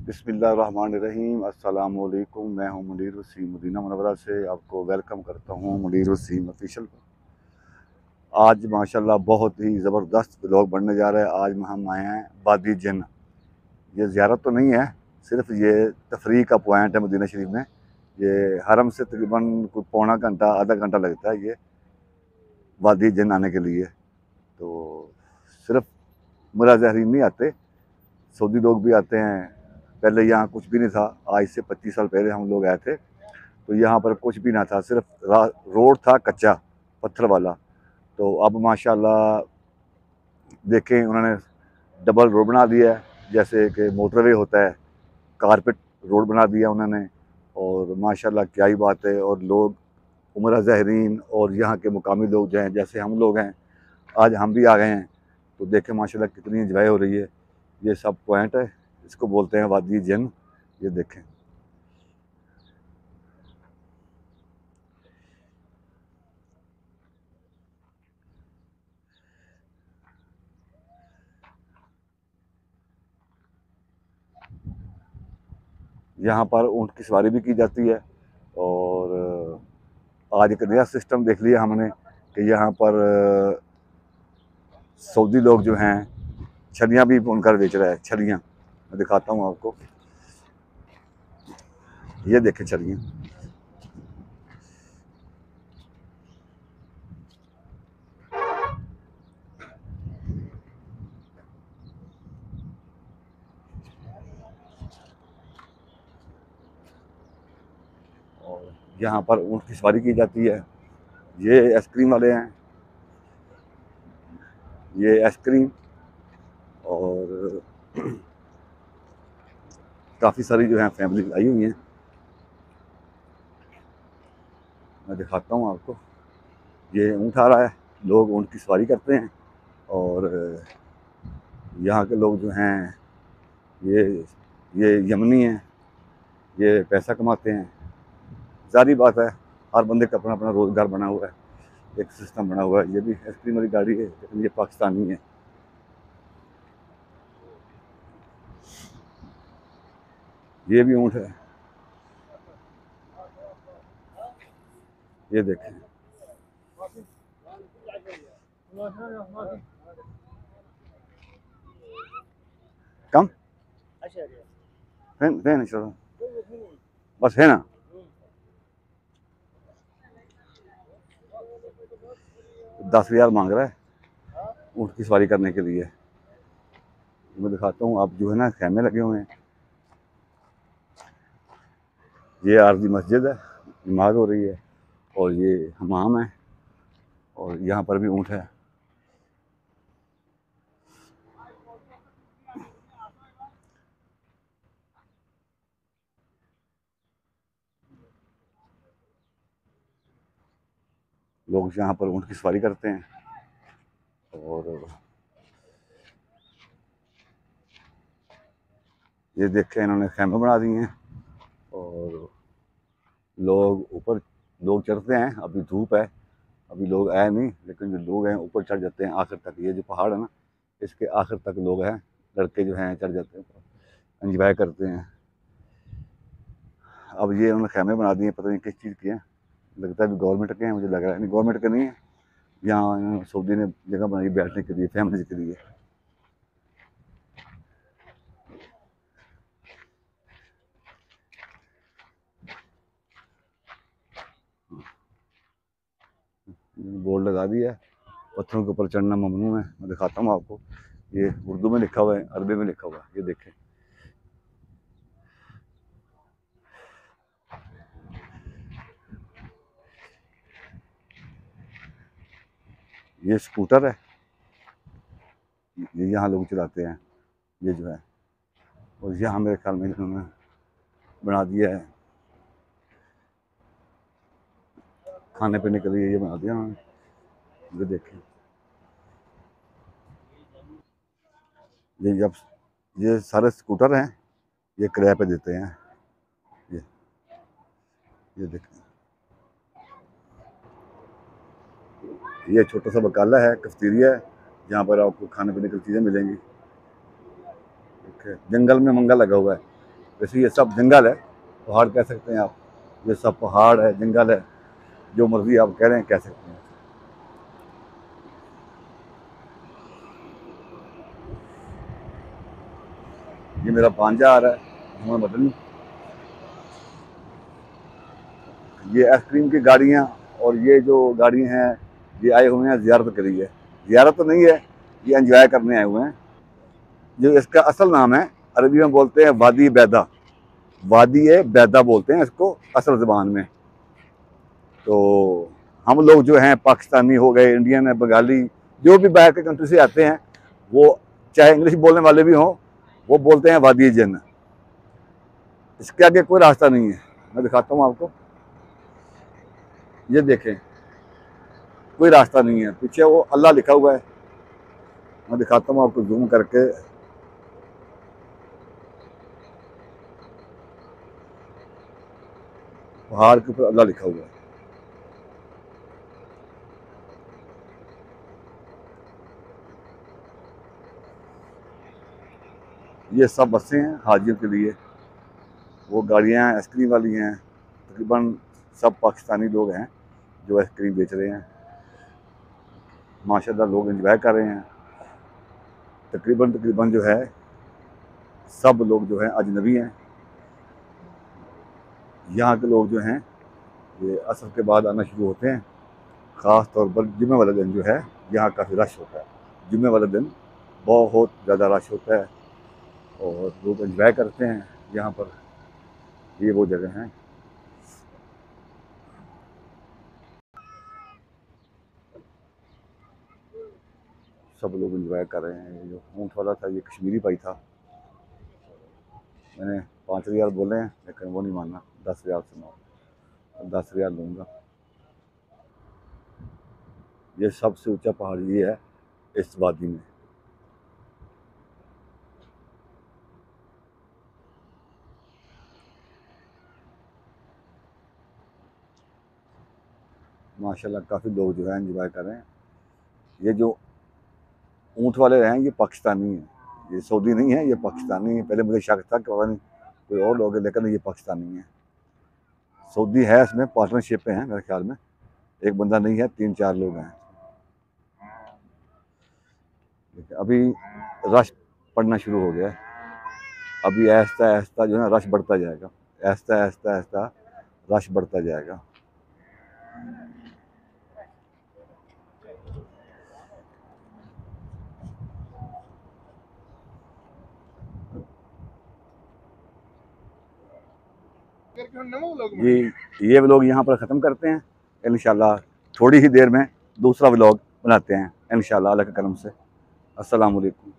बिस्मिल्लाहिर्रहमानिर्रहीम अस्सलाम वालेकुम। मैं हूं मुनीर वसीम मदीना मुनव्वरा से। आपको वेलकम करता हूं मुनीर वसीम ऑफिशियल पर। आज माशाल्लाह बहुत ही ज़बरदस्त व्लॉग बनने जा रहा है। आज हम आए हैं वादी जिन्न। ये ज़ियारत तो नहीं है, सिर्फ ये तफरीह का पॉइंट है मदीना शरीफ में। ये हरम से तकरीबन कोई पौना घंटा आधा घंटा लगता है ये वादी जिन्न आने के लिए। तो सिर्फ मुरा ज़हरीन नहीं आते, सऊदी लोग भी आते हैं। पहले यहाँ कुछ भी नहीं था, आज से 25 साल पहले हम लोग आए थे तो यहाँ पर कुछ भी ना था, सिर्फ रोड था कच्चा पत्थर वाला। तो अब माशाल्लाह देखें उन्होंने डबल रोड बना दिया है, जैसे कि मोटरवे होता है, कारपेट रोड बना दिया उन्होंने। और माशाल्लाह क्या ही बात है। और लोग उमरा ज़ाहिरीन और यहाँ के मुकामी लोग जो हैं, जैसे हम लोग हैं, आज हम भी आ गए हैं तो देखें माशाल्लाह कितनी इंजॉय हो रही है। ये सब पॉइंट है, इसको बोलते हैं वादी जिन्न। ये देखें, यहाँ पर ऊँट की सवारी भी की जाती है। और आज एक नया सिस्टम देख लिया हमने कि यहाँ पर सऊदी लोग जो हैं छलियाँ भी बुनकर बेच रहे हैं। छलियाँ मैं दिखाता हूँ आपको, ये देखें छलियाँ। और यहाँ पर ऊँट की सवारी की जाती है। ये आइसक्रीम वाले हैं, ये आइसक्रीम। और काफ़ी सारी जो है फैमिली आई हुई हैं। मैं दिखाता हूँ आपको, ये ऊँट आ रहा है, लोग ऊँट की सवारी करते हैं। और यहाँ के लोग जो हैं ये ये यमनी हैं, ये पैसा कमाते हैं। ज़ाहिर बात है, हर बंदे का अपना अपना रोज़गार बना हुआ है, एक सिस्टम बना हुआ है। ये भी आइसक्रीम वाली गाड़ी है, लेकिन ये पाकिस्तानी है। ये भी ऊँट है, ये देखें। कम फैन चलो बस है ना। 10,000 मांग रहा है ऊँट की सवारी करने के लिए। मैं दिखाता हूँ, आप जो है ना खेमे लगे हुए हैं। ये आरजी मस्जिद है, नमाज हो रही है। और ये हमाम है, और यहाँ पर भी ऊँट है। लोग यहाँ पर ऊँट की सवारी करते हैं। और ये देखें, इन्होंने खेमे बना दिए हैं। और लोग ऊपर लोग चढ़ते हैं। अभी धूप है, अभी लोग आए नहीं, लेकिन जो लोग हैं ऊपर चढ़ जाते हैं आखिर तक। ये जो पहाड़ है ना, इसके आखिर तक लोग हैं, लड़के जो हैं चढ़ जाते हैं, एंजॉय करते हैं। अब ये उन्होंने खेमे बना दिए, पता नहीं किस चीज़ के हैं। लगता है गवर्नमेंट के हैं, मुझे लग रहा है। नहीं, गवर्नमेंट के नहीं है। यहाँ सऊदी ने जगह बनाई बैठने के लिए, फैमिली के लिए। बोर्ड लगा दिया है, पत्थरों के ऊपर चढ़ना ममनू है। मैं दिखाता हूँ आपको, ये उर्दू में लिखा हुआ है, अरबी में लिखा हुआ है। ये देखें, ये स्कूटर है, ये यहाँ लोग चलाते हैं। ये जो है, और यहाँ मेरे ख्याल में इन्होंने बना दिया है खाने पीने के लिए, ये बना दिया उन्होंने। ये देखें, ये जब ये सारे स्कूटर हैं, ये किराए पे देते हैं। ये ये देखें, ये छोटा सा बकाला है, कफ्तीरिया है, जहाँ पर आपको खाने पीने की चीज़ें मिलेंगी। ठीक है, जंगल में मंगा लगा हुआ है। जैसे ये सब जंगल है, पहाड़ कह सकते हैं आप, ये सब पहाड़ है, जंगल है, जो मर्जी आप कह रहे हैं कह सकते हैं। ये मेरा भांजा आ रहा है मोहम्मद मदनी। ये आइसक्रीम की गाड़ियाँ और ये जो गाड़ी हैं ये आए हुए हैं ज़ियारत के लिए। ज़ियारत तो नहीं है, ये एंजॉय करने आए हुए हैं। जो इसका असल नाम है, अरबी में बोलते हैं वादी बैदा, वादी बैदा बोलते हैं इसको असल ज़बान में। तो हम लोग जो हैं पाकिस्तानी हो गए, इंडियन है, बंगाली, जो भी बाहर के कंट्री से आते हैं, वो चाहे इंग्लिश बोलने वाले भी हों, वो बोलते हैं वादी जन्न। इसके आगे कोई रास्ता नहीं है। मैं दिखाता हूँ आपको, ये देखें, कोई रास्ता नहीं है। पीछे वो अल्लाह लिखा हुआ है, मैं दिखाता हूँ आपको जूम करके। पहाड़ के ऊपर अल्लाह लिखा हुआ है। ये सब बसें हैं हाजियों के लिए, वो गाड़ियाँ आइसक्रीम वाली हैं। तकरीबन सब पाकिस्तानी लोग हैं जो आइसक्रीम बेच रहे हैं। माशाल्लाह लोग एंजॉय कर रहे हैं। तकरीबन जो है सब लोग जो हैं अजनबी हैं। यहाँ के लोग जो हैं ये असर के बाद आना शुरू होते हैं। ख़ास तौर पर जुमे वाला दिन जो है यहाँ काफ़ी रश होता है। जुमे वाला दिन बहुत ज़्यादा रश होता है और लोग एंजॉय करते हैं यहाँ पर। ये वो जगह हैं। सब लोग एंजॉय कर रहे हैं। ये जो ऊँट वाला था ये कश्मीरी भाई था। मैंने 5 रियाल बोले हैं लेकिन वो नहीं माना, 10 रियाल सुना, 10 रियाल लूँगा। ये सबसे ऊंचा पहाड़ ये है इस वादी में। माशाल्लाह काफ़ी लोग जो है एंजॉय कर रहे हैं। ये जो ऊँट वाले हैं ये पाकिस्तानी हैं, ये सऊदी नहीं है, ये पाकिस्तानी है। पहले मुझे शक था कि पता नहीं कोई और लोग हैं, लेकिन ये पाकिस्तानी हैं। सऊदी है, इसमें पार्टनरशिप पे हैं मेरे ख्याल में, एक बंदा नहीं है, 3-4 लोग हैं। अभी रश पड़ना शुरू हो गया है। अभी आहिस्ता आहिस्ता जो है ना रश बढ़ता जाएगा, आहिस्ता आहिस्ता आहिस्ता रश बढ़ता जाएगा। ये व्लॉग यहाँ पर ख़त्म करते हैं। इंशाल्लाह थोड़ी ही देर में दूसरा व्लॉग बनाते हैं इंशाल्लाह अल्लाह के करम से। अस्सलाम वालेकुम।